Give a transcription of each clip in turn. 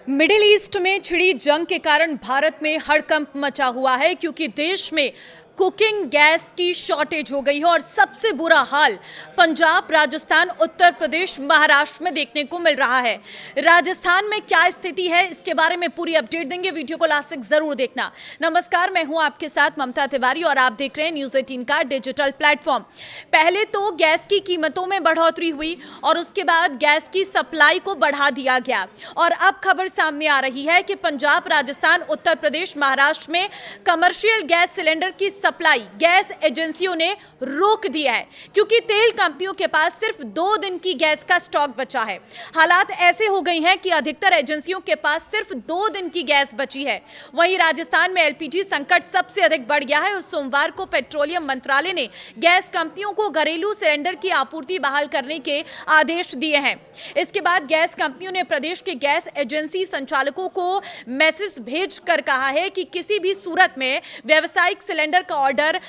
Middle east में छिड़ी जंग के कारण भारत में हड़कंप मचा हुआ है क्योंकि देश में कुकिंग गैस की शॉर्टेज हो गई है और सबसे बुरा हाल पंजाब, राजस्थान, उत्तर प्रदेश, महाराष्ट्र में देखने को मिल रहा है। राजस्थान में क्या स्थिति है, इसके बारे में पूरी अपडेट देंगे। वीडियो को लास्ट तक जरूर देखना। नमस्कार, मैं हूं आपके साथ ममता तिवारी और आप देख रहे हैं न्यूज़ 18 का डिजिटल प्लेटफॉर्म। पहले तो गैस की कीमतों में बढ़ोतरी हुई और उसके बाद गैस की सप्लाई को बढ़ा दिया गया और अब खबर सामने आ रही है कि पंजाब, राजस्थान, उत्तर प्रदेश, महाराष्ट्र में कमर्शियल गैस सिलेंडर की सप्लाई गैस एजेंसियों ने रोक दिया है क्योंकि तेल कंपनियों के पास सिर्फ 2 दिन की गैस का स्टॉक बचा है। हालात ऐसे हो गए हैं कि अधिकतर एजेंसियों के पास सिर्फ 2 दिन की गैस बची है। वहीं राजस्थान में एलपीजी संकट सबसे अधिक बढ़ गया है और सोमवार को पेट्रोलियम मंत्रालय ने गैस कंपनियों को घरेलू सिलेंडर की आपूर्ति बहाल करने के आदेश दिए हैं। इसके बाद गैस कंपनियों ने प्रदेश के गैस एजेंसी संचालकों को मैसेज भेजकर कहा है कि किसी भी सूरत में व्यावसायिक सिलेंडर का ऑर्डर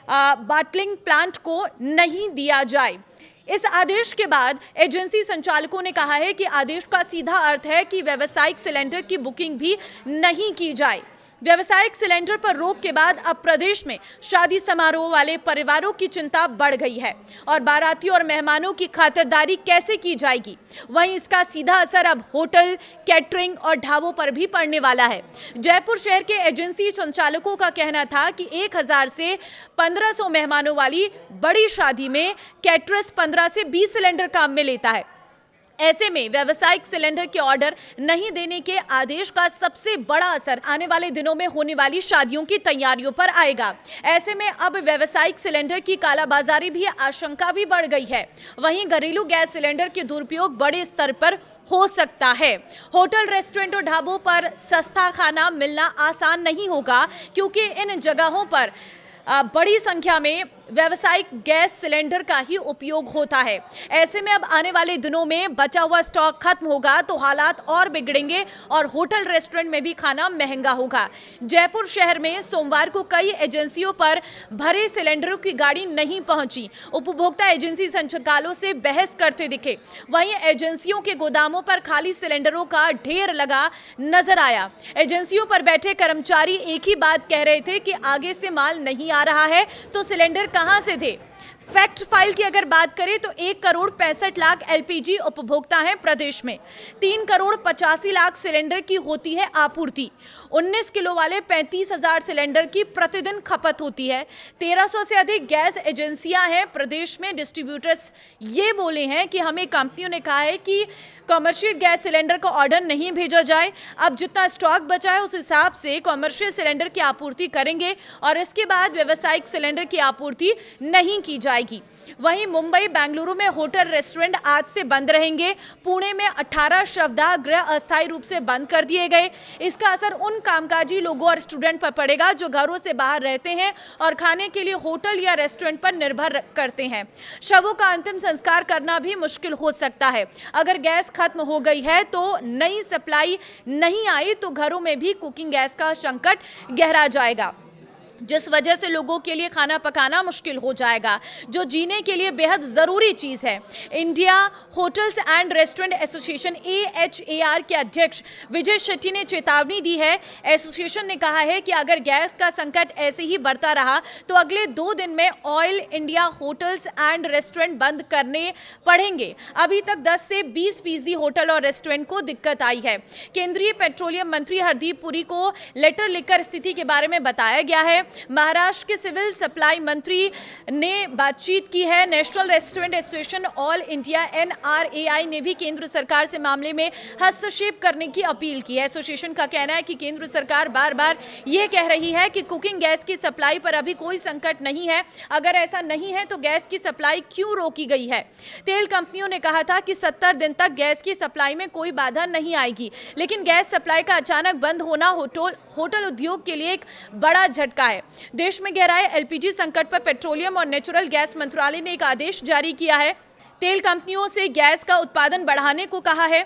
बॉटलिंग प्लांट को नहीं दिया जाए। इस आदेश के बाद एजेंसी संचालकों ने कहा है कि आदेश का सीधा अर्थ है कि व्यावसायिक सिलेंडर की बुकिंग भी नहीं की जाए। व्यावसायिक सिलेंडर पर रोक के बाद अब प्रदेश में शादी समारोह वाले परिवारों की चिंता बढ़ गई है और बारातियों और मेहमानों की खातिरदारी कैसे की जाएगी। वहीं इसका सीधा असर अब होटल, कैटरिंग और ढाबों पर भी पड़ने वाला है। जयपुर शहर के एजेंसी संचालकों का कहना था कि 1000 से 1500 मेहमानों वाली बड़ी शादी में कैटरर्स 15 से 20 सिलेंडर काम में लेता है। ऐसे में व्यावसायिक सिलेंडर के ऑर्डर नहीं देने के आदेश का सबसे बड़ा असर आने वाले दिनों में होने वाली शादियों की तैयारियों पर आएगा। ऐसे में अब व्यावसायिक सिलेंडर की कालाबाजारी भी आशंका भी बढ़ गई है। वहीं घरेलू गैस सिलेंडर के दुरुपयोग बड़े स्तर पर हो सकता है। होटल, रेस्टोरेंट और ढाबों पर सस्ता खाना मिलना आसान नहीं होगा क्योंकि इन जगहों पर बड़ी संख्या में व्यावसायिक गैस सिलेंडर का ही उपयोग होता है। ऐसे में अब आने वाले दिनों में बचा हुआ स्टॉक खत्म होगा तो हालात और बिगड़ेंगे और होटल, रेस्टोरेंट में भी खाना महंगा होगा। जयपुर शहर में सोमवार को कई एजेंसियों पर भरे सिलेंडरों की गाड़ी नहीं पहुंची। उपभोक्ता एजेंसी संचालकों से बहस करते दिखे। वहीं एजेंसियों के गोदामों पर खाली सिलेंडरों का ढेर लगा नजर आया। एजेंसियों पर बैठे कर्मचारी एक ही बात कह रहे थे कि आगे से माल नहीं आ रहा है तो सिलेंडर कहां से दे। फैक्ट फाइल की अगर बात करें तो 1,65,00,000 एलपीजी उपभोक्ता हैं प्रदेश में। 3,85,00,000 सिलेंडर की होती है आपूर्ति। 19 किलो वाले 35,000 सिलेंडर की प्रतिदिन खपत होती है। 1300 से अधिक गैस एजेंसियां हैं प्रदेश में। डिस्ट्रीब्यूटर्स ये बोले हैं कि हमें कंपनियों ने कहा है कि कमर्शियल गैस सिलेंडर का ऑर्डर नहीं भेजा जाए। अब जितना स्टॉक बचा है उस हिसाब से कमर्शियल सिलेंडर की आपूर्ति करेंगे और इसके बाद व्यावसायिक सिलेंडर की आपूर्ति नहीं की जाएगी। वहीं मुंबई, बेंगलुरु में होटल, रेस्टोरेंट आज से बंद रहेंगे। पुणे में 18 शवदाह गृह अस्थायी रूप से बंद कर दिए गए। इसका असर उन कामकाजी लोगों और स्टूडेंट पर पड़ेगा जो घरों से बाहर रहते हैं और खाने के लिए होटल या रेस्टोरेंट पर निर्भर करते हैं। शवों का अंतिम संस्कार करना भी मुश्किल हो सकता है। अगर गैस खत्म हो गई है तो नई सप्लाई नहीं आई तो घरों में भी कुकिंग गैस का संकट गहरा जाएगा, जिस वजह से लोगों के लिए खाना पकाना मुश्किल हो जाएगा, जो जीने के लिए बेहद ज़रूरी चीज़ है। India hotels and restaurant association AHAR के अध्यक्ष विजय शेट्टी ने चेतावनी दी है। एसोसिएशन ने कहा है कि अगर गैस का संकट ऐसे ही बढ़ता रहा तो अगले 2 दिन में oil India hotels and restaurant बंद करने पड़ेंगे। अभी तक 10 से 20% होटल और रेस्टोरेंट को दिक्कत आई है। केंद्रीय पेट्रोलियम मंत्री हरदीप पुरी को लेटर लिखकर स्थिति के बारे में बताया गया है। महाराष्ट्र के सिविल सप्लाई मंत्री ने बातचीत की है। National restaurant association all India NRAI ने भी केंद्र सरकार से मामले में हस्तक्षेप करने की अपील की है। एसोसिएशन का कहना है कि केंद्र सरकार बार बार ये कह रही है कि कुकिंग गैस की सप्लाई पर अभी कोई संकट नहीं है। अगर ऐसा नहीं है तो गैस की सप्लाई क्यों रोकी गई है। तेल कंपनियों ने कहा था कि 70 दिन तक गैस की सप्लाई में कोई बाधा नहीं आएगी, लेकिन गैस सप्लाई का अचानक बंद होना होटल उद्योग के लिए एक बड़ा झटका है। देश में गहराए एलपीजी संकट पर पेट्रोलियम और नेचुरल गैस मंत्रालय ने एक आदेश जारी किया है। तेल कंपनियों से गैस का उत्पादन बढ़ाने को कहा है।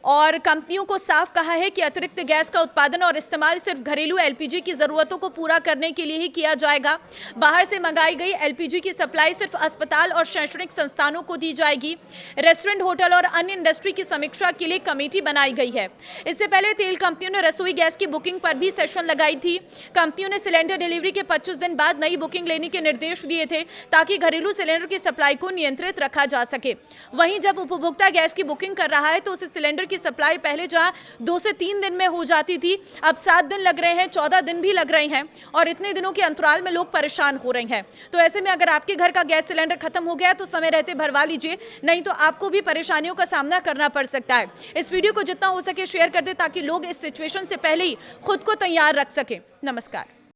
और कंपनियों को साफ कहा है कि अतिरिक्त गैस का उत्पादन और इस्तेमाल सिर्फ घरेलू एलपीजी की ज़रूरतों को पूरा करने के लिए ही किया जाएगा। बाहर से मंगाई गई एलपीजी की सप्लाई सिर्फ अस्पताल और शैक्षणिक संस्थानों को दी जाएगी। रेस्टोरेंट, होटल और अन्य इंडस्ट्री की समीक्षा के लिए कमेटी बनाई गई है। इससे पहले तेल कंपनियों ने रसोई गैस की बुकिंग पर भी सेशन लगाई थी। कंपनियों ने सिलेंडर डिलीवरी के 25 दिन बाद नई बुकिंग लेने के निर्देश दिए थे ताकि घरेलू सिलेंडर की सप्लाई को नियंत्रित रखा जा सके। वहीं जब उपभोक्ता गैस की बुकिंग कर रहा है तो उसे सिलेंडर की सप्लाई पहले जहां 2 से 3 दिन में हो जाती थी, अब 7 दिन लग रहे हैं, 14 दिन भी लग रहे हैं और इतने दिनों के अंतराल में लोग परेशान हो रहे हैं। तो ऐसे में अगर आपके घर का गैस सिलेंडर खत्म हो गया तो समय रहते भरवा लीजिए, नहीं तो आपको भी परेशानियों का सामना करना पड़ सकता है। इस वीडियो को जितना हो सके शेयर कर दे ताकि लोग इस सिचुएशन से पहले ही खुद को तैयार रख सकें। नमस्कार।